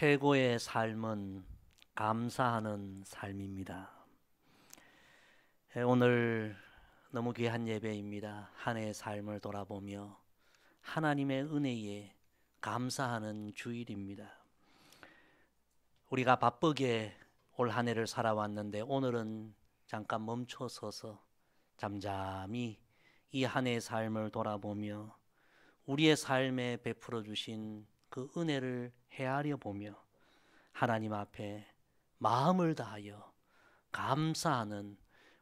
최고의 삶은 감사하는 삶입니다. 오늘 너무 귀한 예배입니다. 한 해의 삶을 돌아보며 하나님의 은혜에 감사하는 주일입니다. 우리가 바쁘게 올 한 해를 살아왔는데 오늘은 잠깐 멈춰서서 잠잠히 이 한 해의 삶을 돌아보며 우리의 삶에 베풀어 주신 그 은혜를 헤아려 보며 하나님 앞에 마음을 다하여 감사하는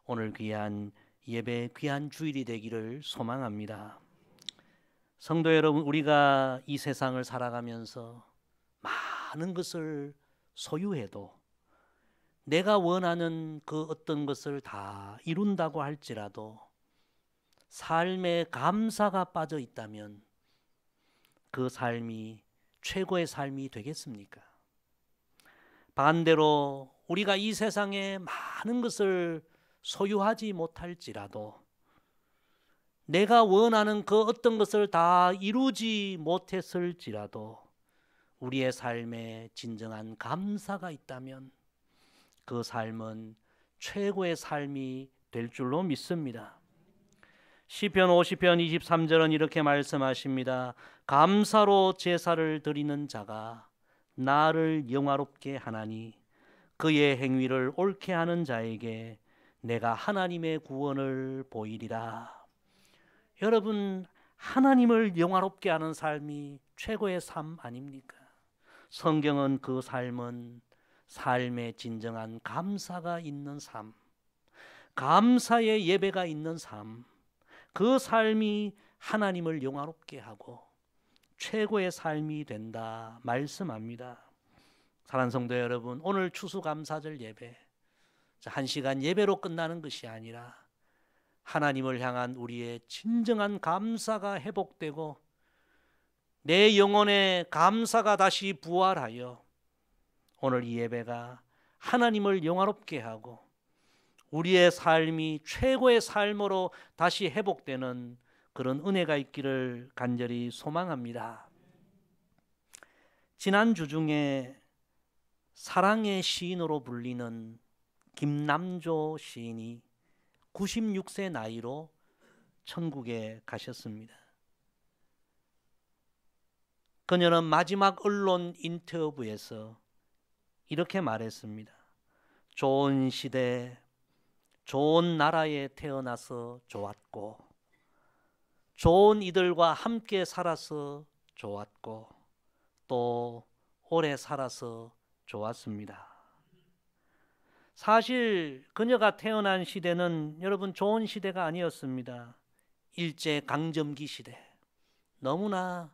오늘 귀한 예배, 귀한 주일이 되기를 소망합니다. 성도 여러분, 우리가 이 세상을 살아가면서 많은 것을 소유해도 내가 원하는 그 어떤 것을 다 이룬다고 할지라도 삶에 감사가 빠져 있다면 그 삶이 최고의 삶이 되겠습니까? 반대로 우리가 이 세상에 많은 것을 소유하지 못할지라도 내가 원하는 그 어떤 것을 다 이루지 못했을지라도 우리의 삶에 진정한 감사가 있다면 그 삶은 최고의 삶이 될 줄로 믿습니다. 시편 50편 23절은 이렇게 말씀하십니다. 감사로 제사를 드리는 자가 나를 영화롭게 하나니 그의 행위를 옳게 하는 자에게 내가 하나님의 구원을 보이리라. 여러분, 하나님을 영화롭게 하는 삶이 최고의 삶 아닙니까? 성경은 그 삶은 삶에 진정한 감사가 있는 삶, 감사의 예배가 있는 삶, 그 삶이 하나님을 영화롭게 하고 최고의 삶이 된다 말씀합니다. 사랑하는 성도 여러분, 오늘 추수감사절 예배 1시간 예배로 끝나는 것이 아니라 하나님을 향한 우리의 진정한 감사가 회복되고 내 영혼의 감사가 다시 부활하여 오늘 이 예배가 하나님을 영화롭게 하고 우리의 삶이 최고의 삶으로 다시 회복되는 그런 은혜가 있기를 간절히 소망합니다. 지난주 중에 사랑의 시인으로 불리는 김남조 시인이 96세 나이로 천국에 가셨습니다. 그녀는 마지막 언론 인터뷰에서 이렇게 말했습니다. 좋은 시대, 좋은 나라에 태어나서 좋았고 좋은 이들과 함께 살아서 좋았고 또 오래 살아서 좋았습니다. 사실 그녀가 태어난 시대는 여러분 좋은 시대가 아니었습니다. 일제 강점기 시대, 너무나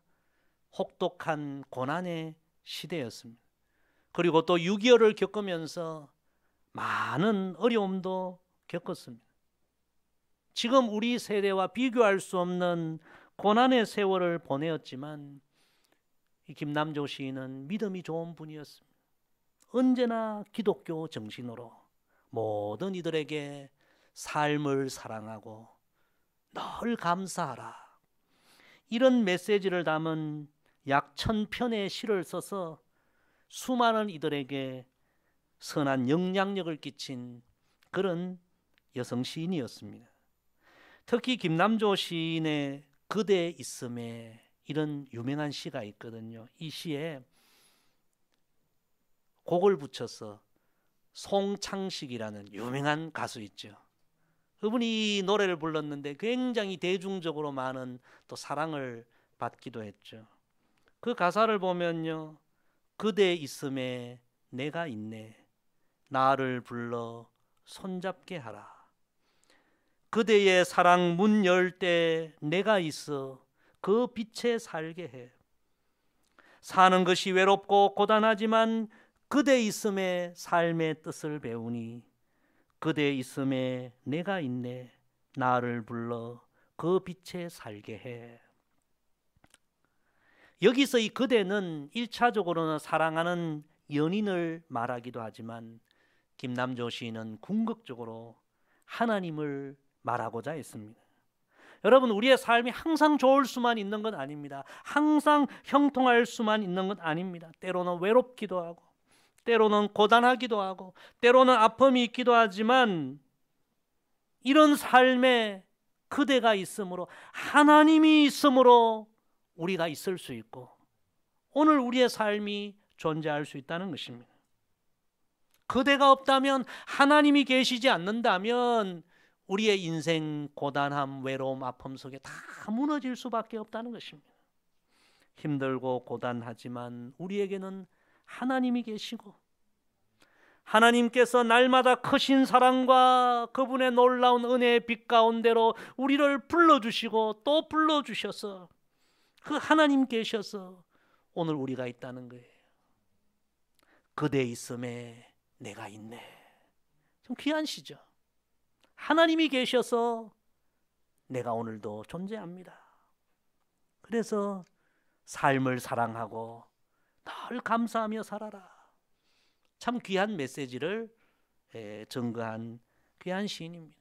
혹독한 고난의 시대였습니다. 그리고 또 6.25를 겪으면서 많은 어려움도 겪었습니다. 지금 우리 세대와 비교할 수 없는 고난의 세월을 보내었지만 이 김남조 시인은 믿음이 좋은 분이었습니다. 언제나 기독교 정신으로 모든 이들에게 삶을 사랑하고 늘 감사하라, 이런 메시지를 담은 약 1000편의 시를 써서 수많은 이들에게 선한 영향력을 끼친 그런 여성 시인이었습니다. 특히 김남조 시인의 그대 있음에 이런 유명한 시가 있거든요. 이 시에 곡을 붙여서 송창식이라는 유명한 가수 있죠. 그분이 이 노래를 불렀는데 굉장히 대중적으로 많은 또 사랑을 받기도 했죠. 그 가사를 보면요, 그대 있음에 내가 있네, 나를 불러 손잡게 하라. 그대의 사랑 문 열 때 내가 있어 그 빛에 살게 해. 사는 것이 외롭고 고단하지만 그대 있음에 삶의 뜻을 배우니 그대 있음에 내가 있네, 나를 불러 그 빛에 살게 해. 여기서 이 그대는 1차적으로는 사랑하는 연인을 말하기도 하지만 김남조 시인은 궁극적으로 하나님을 말하고자 했습니다. 여러분, 우리의 삶이 항상 좋을 수만 있는 건 아닙니다. 항상 형통할 수만 있는 건 아닙니다. 때로는 외롭기도 하고, 때로는 고단하기도 하고, 때로는 아픔이 있기도 하지만, 이런 삶에 그대가 있으므로, 하나님이 있으므로 우리가 있을 수 있고, 오늘 우리의 삶이 존재할 수 있다는 것입니다. 그대가 없다면, 하나님이 계시지 않는다면 우리의 인생 고단함, 외로움, 아픔 속에 다 무너질 수밖에 없다는 것입니다. 힘들고 고단하지만 우리에게는 하나님이 계시고, 하나님께서 날마다 크신 사랑과 그분의 놀라운 은혜의 빛 가운데로 우리를 불러주시고 또 불러주셔서, 그 하나님 계셔서 오늘 우리가 있다는 거예요. 그대 있음에 내가 있네. 좀 귀한 시죠. 하나님이 계셔서 내가 오늘도 존재합니다. 그래서 삶을 사랑하고 늘 감사하며 살아라. 참 귀한 메시지를 증거한 귀한 시인입니다.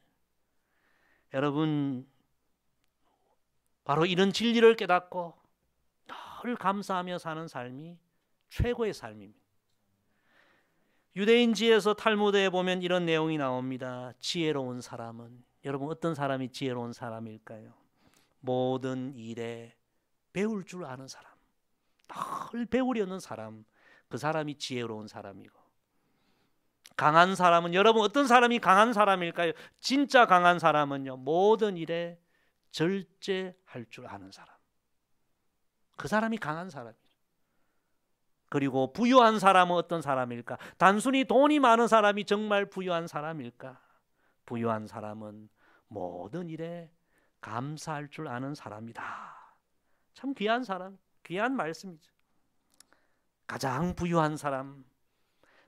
여러분, 바로 이런 진리를 깨닫고 늘 감사하며 사는 삶이 최고의 삶입니다. 유대인지에서 탈무드에 보면 이런 내용이 나옵니다. 지혜로운 사람은, 여러분 어떤 사람이 지혜로운 사람일까요? 모든 일에 배울 줄 아는 사람, 늘 배우려는 사람, 그 사람이 지혜로운 사람이고, 강한 사람은, 여러분 어떤 사람이 강한 사람일까요? 진짜 강한 사람은요, 모든 일에 절제할 줄 아는 사람, 그 사람이 강한 사람이죠. 그리고 부유한 사람은 어떤 사람일까? 단순히 돈이 많은 사람이 정말 부유한 사람일까? 부유한 사람은 모든 일에 감사할 줄 아는 사람이다. 참 귀한 사람, 귀한 말씀이죠. 가장 부유한 사람,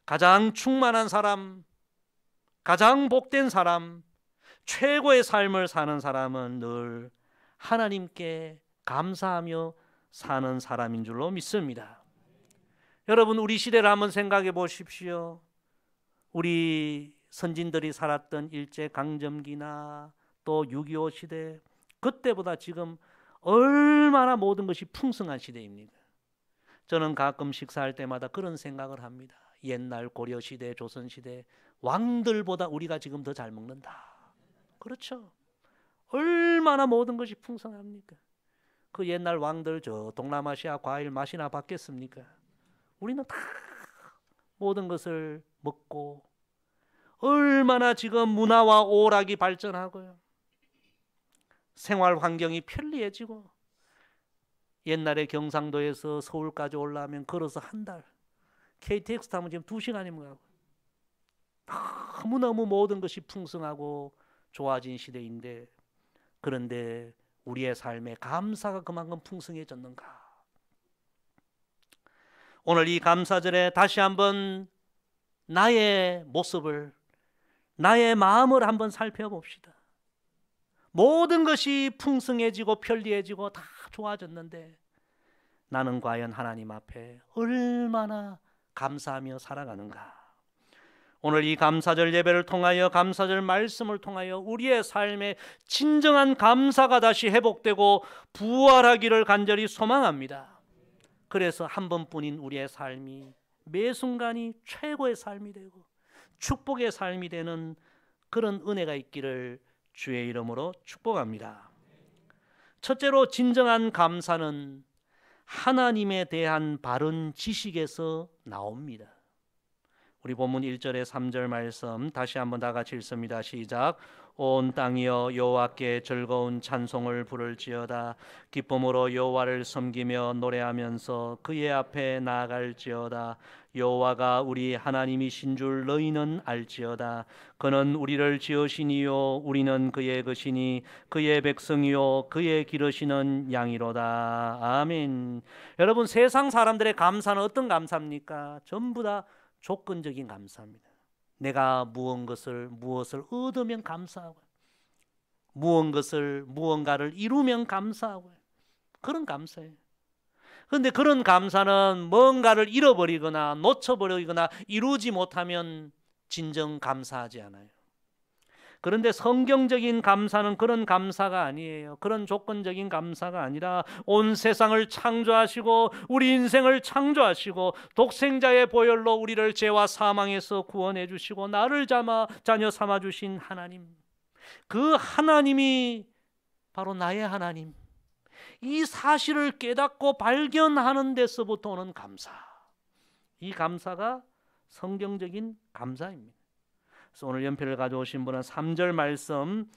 가장 충만한 사람, 가장 복된 사람, 최고의 삶을 사는 사람은 늘 하나님께 감사하며 사는 사람인 줄로 믿습니다. 여러분, 우리 시대를 한번 생각해 보십시오. 우리 선진들이 살았던 일제강점기나 또 6.25 시대, 그때보다 지금 얼마나 모든 것이 풍성한 시대입니까? 저는 가끔 식사할 때마다 그런 생각을 합니다. 옛날 고려시대, 조선시대 왕들보다 우리가 지금 더 잘 먹는다. 그렇죠? 얼마나 모든 것이 풍성합니까? 그 옛날 왕들 저 동남아시아 과일 맛이나 봤겠습니까? 우리는 다 모든 것을 먹고, 얼마나 지금 문화와 오락이 발전하고요, 생활 환경이 편리해지고, 옛날에 경상도에서 서울까지 올라오면 걸어서 한 달, KTX 타면 지금 2시간이면 가고, 너무너무 모든 것이 풍성하고 좋아진 시대인데, 그런데 우리의 삶에 감사가 그만큼 풍성해졌는가? 오늘 이 감사절에 다시 한번 나의 모습을, 나의 마음을 한번 살펴봅시다. 모든 것이 풍성해지고 편리해지고 다 좋아졌는데 나는 과연 하나님 앞에 얼마나 감사하며 살아가는가? 오늘 이 감사절 예배를 통하여, 감사절 말씀을 통하여 우리의 삶에 진정한 감사가 다시 회복되고 부활하기를 간절히 소망합니다. 그래서 한 번뿐인 우리의 삶이 매 순간이 최고의 삶이 되고 축복의 삶이 되는 그런 은혜가 있기를 주의 이름으로 축복합니다. 첫째로, 진정한 감사는 하나님에 대한 바른 지식에서 나옵니다. 우리 본문 1절에 3절 말씀 다시 한번 다 같이 읽습니다. 시작. 온 땅이여 여호와께 즐거운 찬송을 부를지어다. 기쁨으로 여호와를 섬기며 노래하면서 그의 앞에 나아갈지어다. 여호와가 우리 하나님이신 줄 너희는 알지어다. 그는 우리를 지으시니요 우리는 그의 것이니 그의 백성이요 그의 기르시는 양이로다. 아멘. 여러분, 세상 사람들의 감사는 어떤 감사입니까? 전부 다 조건적인 감사입니다. 내가 무엇을 얻으면 감사하고, 무언가를 이루면 감사하고, 그런 감사예요. 그런데 그런 감사는 뭔가를 잃어버리거나 놓쳐버리거나 이루지 못하면 진정 감사하지 않아요. 그런데 성경적인 감사는 그런 감사가 아니에요. 그런 조건적인 감사가 아니라 온 세상을 창조하시고 우리 인생을 창조하시고 독생자의 보혈로 우리를 죄와 사망에서 구원해 주시고 나를 자녀 삼아 주신 하나님, 그 하나님이 바로 나의 하나님, 이 사실을 깨닫고 발견하는 데서부터 오는 감사, 이 감사가 성경적인 감사입니다. 그래서 오늘 연필을 가져오신 분은 3절 말씀,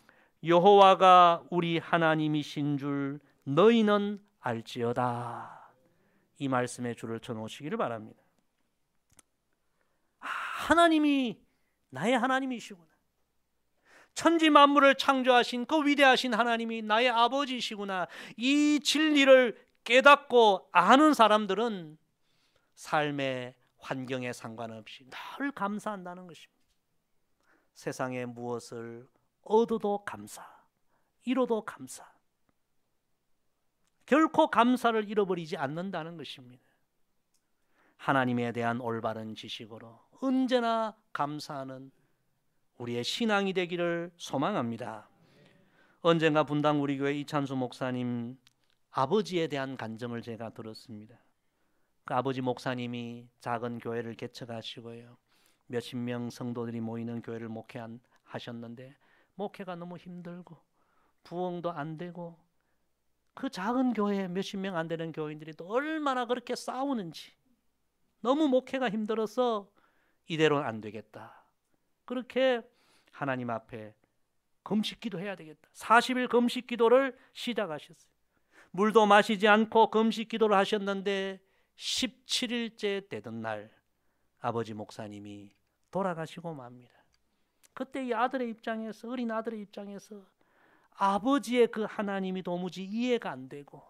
여호와가 우리 하나님이신 줄 너희는 알지어다, 이 말씀에 줄을 쳐놓으시기를 바랍니다. 하나님이 나의 하나님이시구나, 천지 만물을 창조하신 그 위대하신 하나님이 나의 아버지시구나, 이 진리를 깨닫고 아는 사람들은 삶의 환경에 상관없이 늘 감사한다는 것입니다. 세상에 무엇을 얻어도 감사, 잃어도 감사, 결코 감사를 잃어버리지 않는다는 것입니다. 하나님에 대한 올바른 지식으로 언제나 감사하는 우리의 신앙이 되기를 소망합니다. 언젠가 분당 우리 교회 이찬수 목사님 아버지에 대한 간증을 제가 들었습니다. 그 아버지 목사님이 작은 교회를 개척하시고요, 몇십 명 성도들이 모이는 교회를 목회하셨는데 목회가 너무 힘들고 부흥도 안 되고 그 작은 교회 몇십 명 안 되는 교인들이 또 얼마나 그렇게 싸우는지, 너무 목회가 힘들어서 이대로는 안 되겠다, 그렇게 하나님 앞에 금식 기도해야 되겠다, 40일 금식 기도를 시작하셨어요. 물도 마시지 않고 금식 기도를 하셨는데 17일째 되던 날 아버지 목사님이 돌아가시고 맙니다. 그때 이 아들의 입장에서, 어린 아들의 입장에서 아버지의 그 하나님이 도무지 이해가 안 되고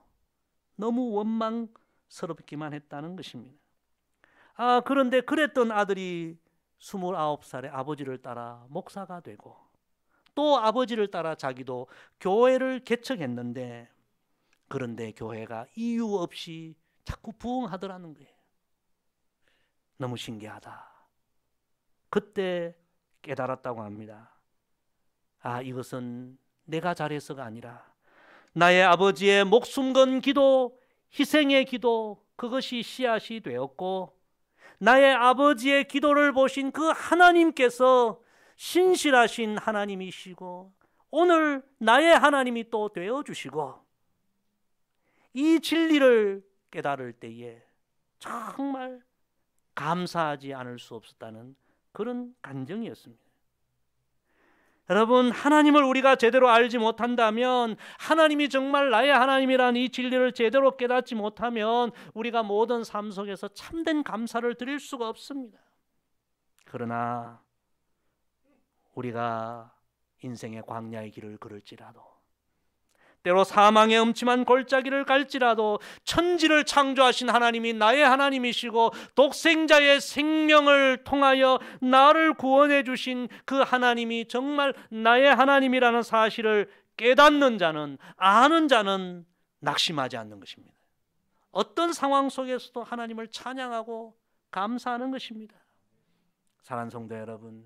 너무 원망스럽기만 했다는 것입니다. 그런데 그랬던 아들이 29살에 아버지를 따라 목사가 되고 또 아버지를 따라 자기도 교회를 개척했는데, 그런데 교회가 이유 없이 자꾸 부흥하더라는 거예요. 너무 신기하다. 그때 깨달았다고 합니다. 이것은 내가 잘해서가 아니라 나의 아버지의 목숨 건 기도, 희생의 기도, 그것이 씨앗이 되었고 나의 아버지의 기도를 보신 그 하나님께서 신실하신 하나님이시고 오늘 나의 하나님이 또 되어주시고, 이 진리를 깨달을 때에 정말 감사하지 않을 수 없었다는 그런 간증이었습니다. 여러분, 하나님을 우리가 제대로 알지 못한다면, 하나님이 정말 나의 하나님이라는 이 진리를 제대로 깨닫지 못하면 우리가 모든 삶 속에서 참된 감사를 드릴 수가 없습니다. 그러나 우리가 인생의 광야의 길을 걸을지라도, 때로 사망의 음침한 골짜기를 갈지라도 천지를 창조하신 하나님이 나의 하나님이시고 독생자의 생명을 통하여 나를 구원해 주신 그 하나님이 정말 나의 하나님이라는 사실을 깨닫는 자는, 아는 자는 낙심하지 않는 것입니다. 어떤 상황 속에서도 하나님을 찬양하고 감사하는 것입니다. 사랑하는 성도 여러분,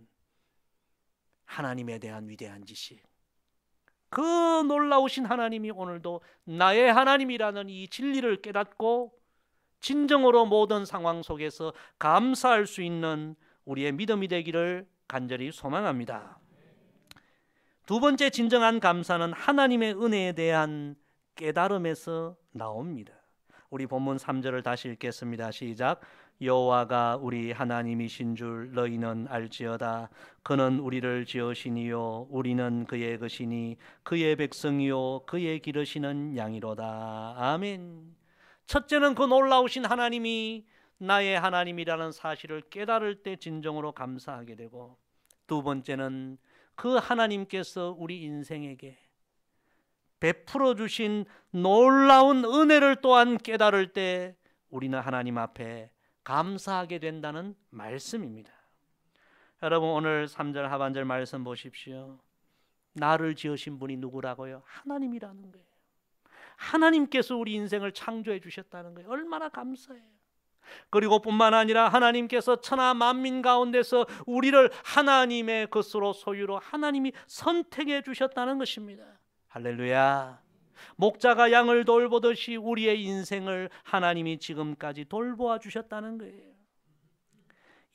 하나님에 대한 위대한 지식, 그 놀라우신 하나님이 오늘도 나의 하나님이라는 이 진리를 깨닫고 진정으로 모든 상황 속에서 감사할 수 있는 우리의 믿음이 되기를 간절히 소망합니다. 두 번째 진정한 감사는 하나님의 은혜에 대한 깨달음에서 나옵니다. 우리 본문 3절을 다시 읽겠습니다. 시작. 여호와가 우리 하나님이신 줄 너희는 알지어다. 그는 우리를 지으시니요 우리는 그의 것이니 그의 백성이요 그의 기르시는 양이로다. 아멘. 첫째는 그 놀라우신 하나님이 나의 하나님이라는 사실을 깨달을 때 진정으로 감사하게 되고, 두 번째는 그 하나님께서 우리 인생에게 베풀어 주신 놀라운 은혜를 또한 깨달을 때 우리는 하나님 앞에 감사하게 된다는 말씀입니다. 여러분, 오늘 3절 하반절 말씀 보십시오. 나를 지으신 분이 누구라고요? 하나님이라는 거예요. 하나님께서 우리 인생을 창조해 주셨다는 거예요. 얼마나 감사해요. 그리고 뿐만 아니라 하나님께서 천하 만민 가운데서 우리를 하나님의 것으로 소유로 하나님이 선택해 주셨다는 것입니다. 할렐루야. 목자가 양을 돌보듯이 우리의 인생을 하나님이 지금까지 돌보아 주셨다는 거예요.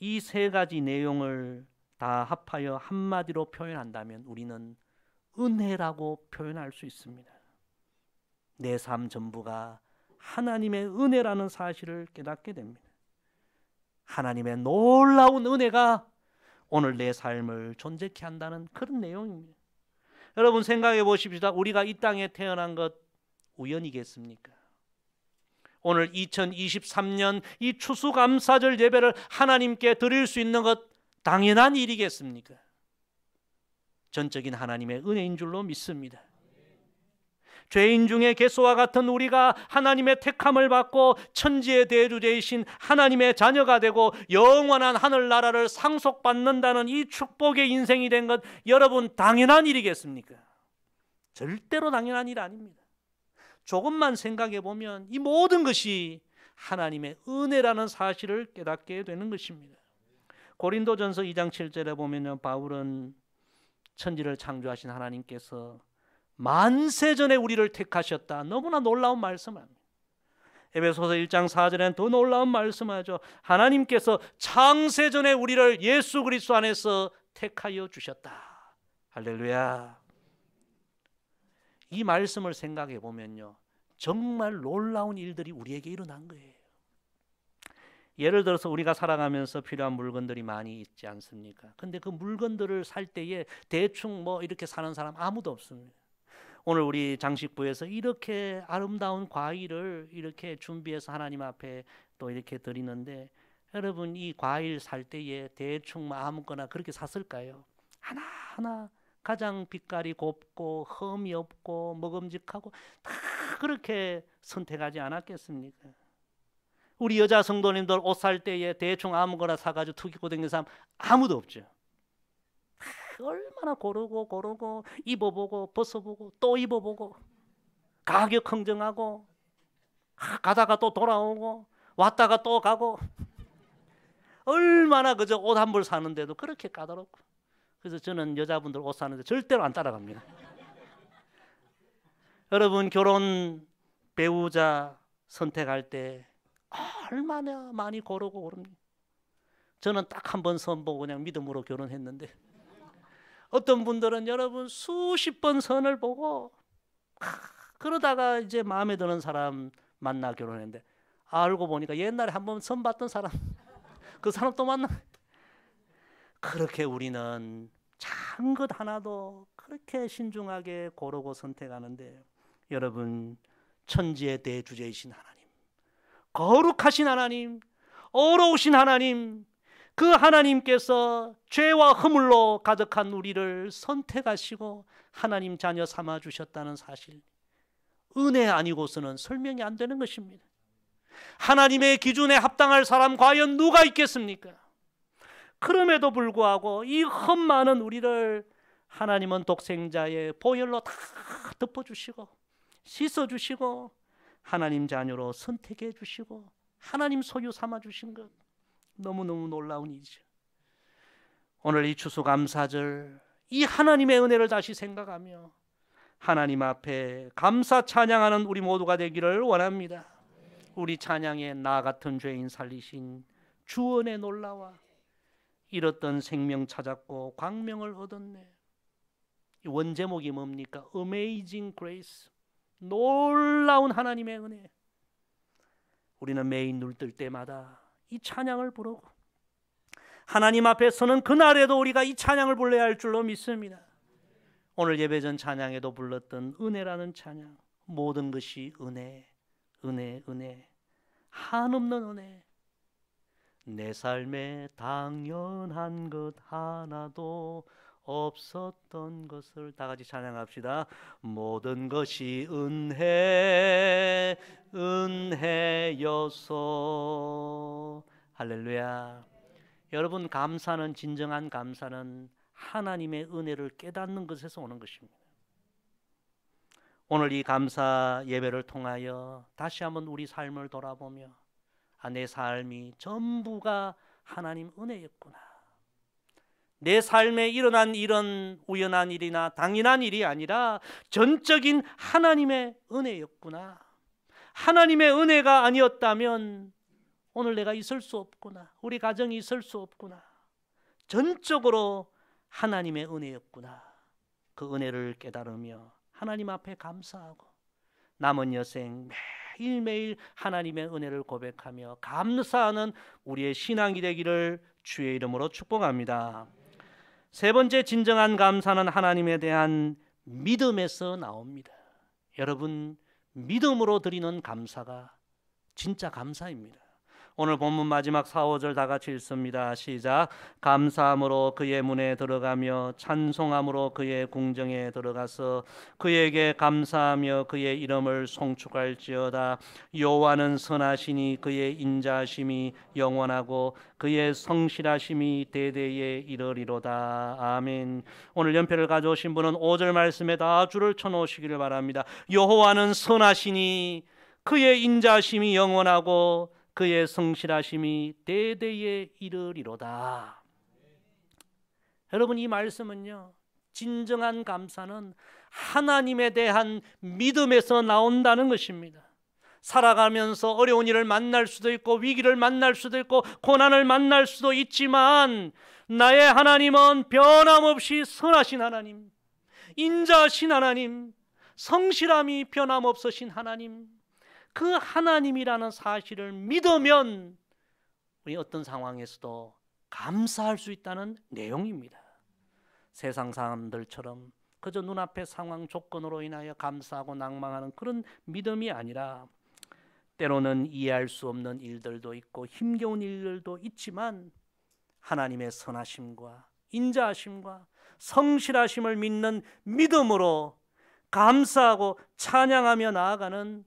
이 세 가지 내용을 다 합하여 한마디로 표현한다면 우리는 은혜라고 표현할 수 있습니다. 내 삶 전부가 하나님의 은혜라는 사실을 깨닫게 됩니다. 하나님의 놀라운 은혜가 오늘 내 삶을 존재케 한다는 그런 내용입니다. 여러분 생각해 보십시다. 우리가 이 땅에 태어난 것 우연이겠습니까? 오늘 2023년 이 추수감사절 예배를 하나님께 드릴 수 있는 것 당연한 일이겠습니까? 전적인 하나님의 은혜인 줄로 믿습니다. 죄인 중에 개수와 같은 우리가 하나님의 택함을 받고 천지의 대주제이신 하나님의 자녀가 되고 영원한 하늘나라를 상속받는다는 이 축복의 인생이 된 것 여러분 당연한 일이겠습니까? 절대로 당연한 일 아닙니다. 조금만 생각해 보면 이 모든 것이 하나님의 은혜라는 사실을 깨닫게 되는 것입니다. 고린도전서 2장 7절에 보면요, 바울은 천지를 창조하신 하나님께서 만세전에 우리를 택하셨다. 너무나 놀라운 말씀을 합니다. 에베소서 1장 4절에는 더 놀라운 말씀하죠. 하나님께서 창세전에 우리를 예수 그리스도 안에서 택하여 주셨다. 할렐루야. 이 말씀을 생각해 보면요, 정말 놀라운 일들이 우리에게 일어난 거예요. 예를 들어서 우리가 살아가면서 필요한 물건들이 많이 있지 않습니까? 근데 그 물건들을 살 때에 대충 뭐 이렇게 사는 사람 아무도 없습니다. 오늘 우리 장식부에서 이렇게 아름다운 과일을 이렇게 준비해서 하나님 앞에 또 이렇게 드리는데, 여러분 이 과일 살 때에 대충 아무거나 그렇게 샀을까요? 하나하나 가장 빛깔이 곱고 흠이 없고 먹음직하고 다 그렇게 선택하지 않았겠습니까? 우리 여자 성도님들 옷 살 때에 대충 아무거나 사가지고 투기고 다니는 사람 아무도 없죠. 얼마나 고르고 입어보고 벗어보고 또 입어보고 가격 흥정하고 가다가 또 돌아오고 왔다가 또 가고, 얼마나 그저 옷 한 벌 사는데도 그렇게 까다롭고. 그래서 저는 여자분들 옷 사는데 절대로 안 따라갑니다. 여러분 결혼 배우자 선택할 때 얼마나 많이 고릅니다. 저는 딱 한 번 선보고 그냥 믿음으로 결혼했는데, 어떤 분들은 여러분 수십 번 선을 보고 그러다가 이제 마음에 드는 사람 만나 결혼했는데 알고 보니까 옛날에 한번 선 봤던 사람 그 사람 또 만나. 그렇게 우리는 작은 것 하나도 그렇게 신중하게 고르고 선택하는데, 여러분 천지의 대주제이신 하나님, 거룩하신 하나님, 어려우신 하나님, 그 하나님께서 죄와 허물로 가득한 우리를 선택하시고 하나님 자녀 삼아 주셨다는 사실, 은혜 아니고서는 설명이 안 되는 것입니다. 하나님의 기준에 합당할 사람 과연 누가 있겠습니까? 그럼에도 불구하고 이 흠 많은 우리를 하나님은 독생자의 보혈로 다 덮어주시고 씻어주시고 하나님 자녀로 선택해 주시고 하나님 소유 삼아 주신 것, 너무너무 놀라운 일이죠. 오늘 이 추수감사절 이 하나님의 은혜를 다시 생각하며 하나님 앞에 감사 찬양하는 우리 모두가 되기를 원합니다. 우리 찬양에 나 같은 죄인 살리신 주 은혜 놀라와 잃었던 생명 찾았고 광명을 얻었네. 원제목이 뭡니까? Amazing Grace, 놀라운 하나님의 은혜. 우리는 매일 눈 뜰 때마다 이 찬양을 부르고 하나님 앞에 서는 그날에도 우리가 이 찬양을 불러야 할 줄로 믿습니다. 오늘 예배전 찬양에도 불렀던 은혜라는 찬양, 모든 것이 은혜, 은혜, 은혜, 한없는 은혜. 내 삶에 당연한 것 하나도 없었던 것을 다 같이 찬양합시다. 모든 것이 은혜, 은혜여서. 할렐루야. 여러분 감사는, 진정한 감사는 하나님의 은혜를 깨닫는 것에서 오는 것입니다. 오늘 이 감사 예배를 통하여 다시 한번 우리 삶을 돌아보며 내 삶이 전부가 하나님 은혜였구나. 내 삶에 일어난 일은 우연한 일이나 당연한 일이 아니라 전적인 하나님의 은혜였구나. 하나님의 은혜가 아니었다면 오늘 내가 있을 수 없구나. 우리 가정이 있을 수 없구나. 전적으로 하나님의 은혜였구나. 그 은혜를 깨달으며 하나님 앞에 감사하고 남은 여생 매일매일 하나님의 은혜를 고백하며 감사하는 우리의 신앙이 되기를 주의 이름으로 축복합니다. 세 번째 진정한 감사는 하나님에 대한 믿음에서 나옵니다. 여러분, 믿음으로 드리는 감사가 진짜 감사입니다. 오늘 본문 마지막 4, 5절 다 같이 읽습니다. 시작. 감사함으로 그의 문에 들어가며 찬송함으로 그의 궁정에 들어가서 그에게 감사하며 그의 이름을 송축할지어다. 여호와는 선하시니 그의 인자하심이 영원하고 그의 성실하심이 대대에 이르리로다. 아멘. 오늘 연표를 가져오신 분은 5절 말씀에 다 줄을 쳐놓으시기를 바랍니다. 여호와는 선하시니 그의 인자하심이 영원하고 그의 성실하심이 대대에 이르리로다. 여러분, 이 말씀은요, 진정한 감사는 하나님에 대한 믿음에서 나온다는 것입니다. 살아가면서 어려운 일을 만날 수도 있고 위기를 만날 수도 있고 고난을 만날 수도 있지만 나의 하나님은 변함없이 선하신 하나님, 인자하신 하나님, 성실함이 변함없으신 하나님, 그 하나님이라는 사실을 믿으면 우리 어떤 상황에서도 감사할 수 있다는 내용입니다. 세상 사람들처럼 그저 눈앞의 상황 조건으로 인하여 감사하고 낭망하는 그런 믿음이 아니라 때로는 이해할 수 없는 일들도 있고 힘겨운 일들도 있지만 하나님의 선하심과 인자하심과 성실하심을 믿는 믿음으로 감사하고 찬양하며 나아가는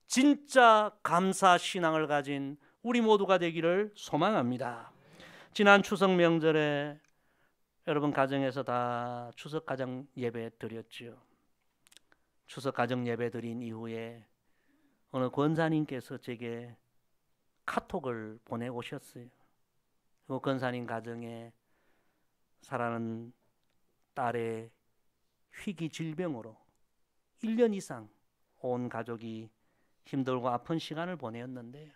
진짜 감사 신앙을 가진 우리 모두가 되기를 소망합니다. 지난 추석 명절에 여러분 가정에서 다 추석 가정 예배 드렸죠. 추석 가정 예배 드린 이후에 어느 권사님께서 제게 카톡을 보내오셨어요. 그 권사님 가정에 살아가는 딸의 희귀 질병으로 1년 이상 온 가족이 힘들고 아픈 시간을 보내었는데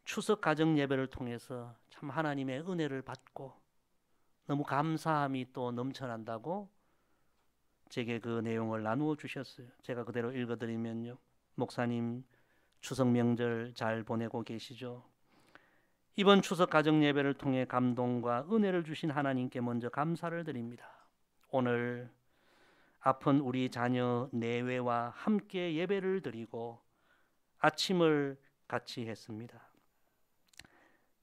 추석 가정 예배를 통해서 참 하나님의 은혜를 받고 너무 감사함이 또 넘쳐난다고 제게 그 내용을 나누어 주셨어요. 제가 그대로 읽어드리면요. 목사님, 추석 명절 잘 보내고 계시죠? 이번 추석 가정 예배를 통해 감동과 은혜를 주신 하나님께 먼저 감사를 드립니다. 오늘 아픈 우리 자녀 내외와 함께 예배를 드리고 아침을 같이 했습니다.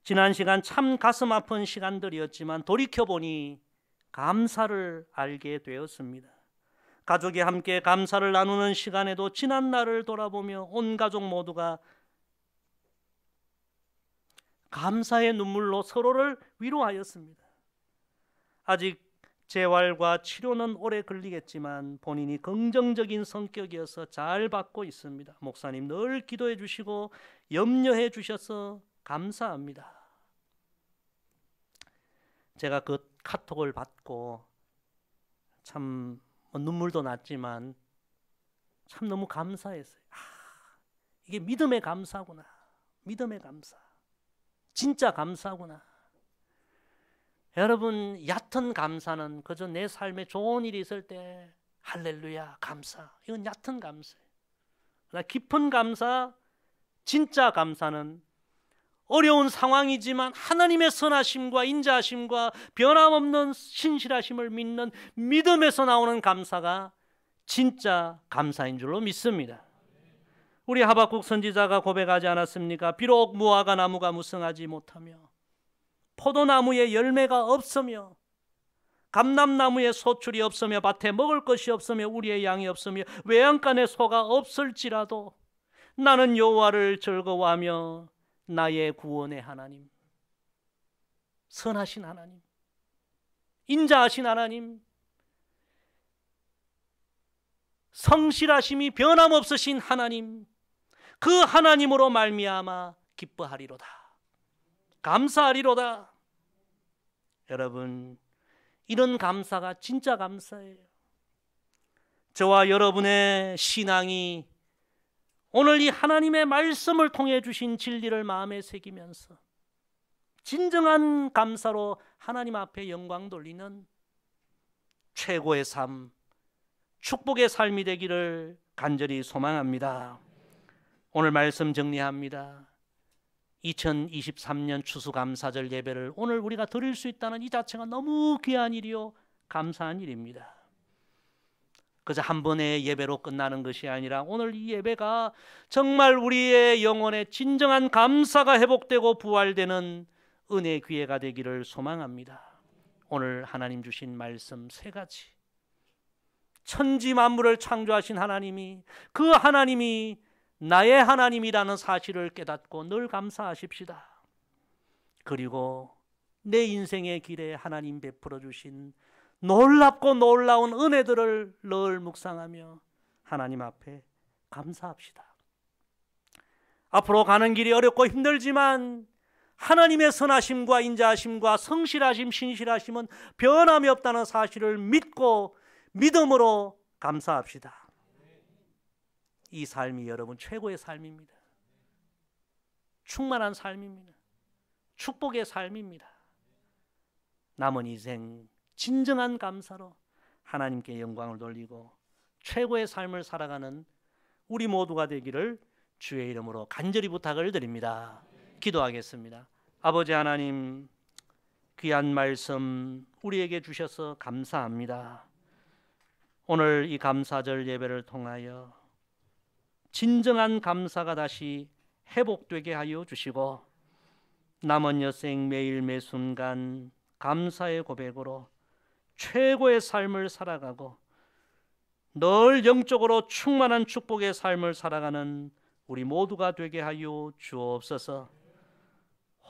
지난 시간 참 가슴 아픈 시간들이었지만 돌이켜보니 감사를 알게 되었습니다. 가족이 함께 감사를 나누는 시간에도 지난 날을 돌아보며 온 가족 모두가 감사의 눈물로 서로를 위로하였습니다. 아직 재활과 치료는 오래 걸리겠지만 본인이 긍정적인 성격이어서 잘 받고 있습니다. 목사님 늘 기도해 주시고 염려해 주셔서 감사합니다. 제가 그 카톡을 받고 참 눈물도 났지만 참 너무 감사했어요. 이게 믿음의 감사구나. 믿음의 감사. 진짜 감사구나. 여러분, 얕은 감사는 그저 내 삶에 좋은 일이 있을 때 할렐루야 감사, 이건 얕은 감사예요. 그러나 깊은 감사, 진짜 감사는 어려운 상황이지만 하나님의 선하심과 인자하심과 변함없는 신실하심을 믿는 믿음에서 나오는 감사가 진짜 감사인 줄로 믿습니다. 우리 하박국 선지자가 고백하지 않았습니까? 비록 무화과 나무가 무성하지 못하며 포도나무에 열매가 없으며 감람나무에 소출이 없으며 밭에 먹을 것이 없으며 우리의 양이 없으며 외양간에 소가 없을지라도 나는 여호와를 즐거워하며 나의 구원의 하나님, 선하신 하나님, 인자하신 하나님, 성실하심이 변함없으신 하나님, 그 하나님으로 말미암아 기뻐하리로다. 감사하리로다. 여러분, 이런 감사가 진짜 감사예요. 저와 여러분의 신앙이 오늘 이 하나님의 말씀을 통해 주신 진리를 마음에 새기면서 진정한 감사로 하나님 앞에 영광 돌리는 최고의 삶, 축복의 삶이 되기를 간절히 소망합니다. 오늘 말씀 정리합니다. 2023년 추수감사절 예배를 오늘 우리가 드릴 수 있다는 이 자체가 너무 귀한 일이요 감사한 일입니다. 그저 한 번의 예배로 끝나는 것이 아니라 오늘 이 예배가 정말 우리의 영혼에 진정한 감사가 회복되고 부활되는 은혜의 기회가 되기를 소망합니다. 오늘 하나님 주신 말씀 세 가지. 천지 만물을 창조하신 하나님이, 그 하나님이 나의 하나님이라는 사실을 깨닫고 늘 감사하십시다. 그리고 내 인생의 길에 하나님 베풀어 주신 놀랍고 놀라운 은혜들을 늘 묵상하며 하나님 앞에 감사합시다. 앞으로 가는 길이 어렵고 힘들지만 하나님의 선하심과 인자하심과 성실하심, 신실하심은 변함이 없다는 사실을 믿고 믿음으로 감사합시다. 이 삶이 여러분 최고의 삶입니다. 충만한 삶입니다. 축복의 삶입니다. 남은 인생 진정한 감사로 하나님께 영광을 돌리고 최고의 삶을 살아가는 우리 모두가 되기를 주의 이름으로 간절히 부탁을 드립니다. 기도하겠습니다. 아버지 하나님, 귀한 말씀 우리에게 주셔서 감사합니다. 오늘 이 감사절 예배를 통하여 진정한 감사가 다시 회복되게 하여 주시고 남은 여생 매일 매순간 감사의 고백으로 최고의 삶을 살아가고 늘 영적으로 충만한 축복의 삶을 살아가는 우리 모두가 되게 하여 주옵소서.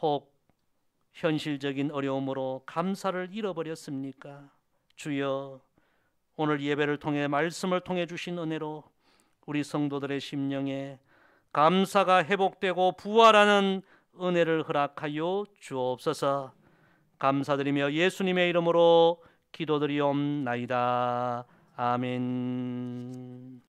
혹 현실적인 어려움으로 감사를 잃어버렸습니까? 주여, 오늘 예배를 통해 말씀을 통해 주신 은혜로 우리 성도들의 심령에 감사가 회복되고 부활하는 은혜를 허락하여 주옵소서. 감사드리며 예수님의 이름으로 기도드리옵나이다. 아멘.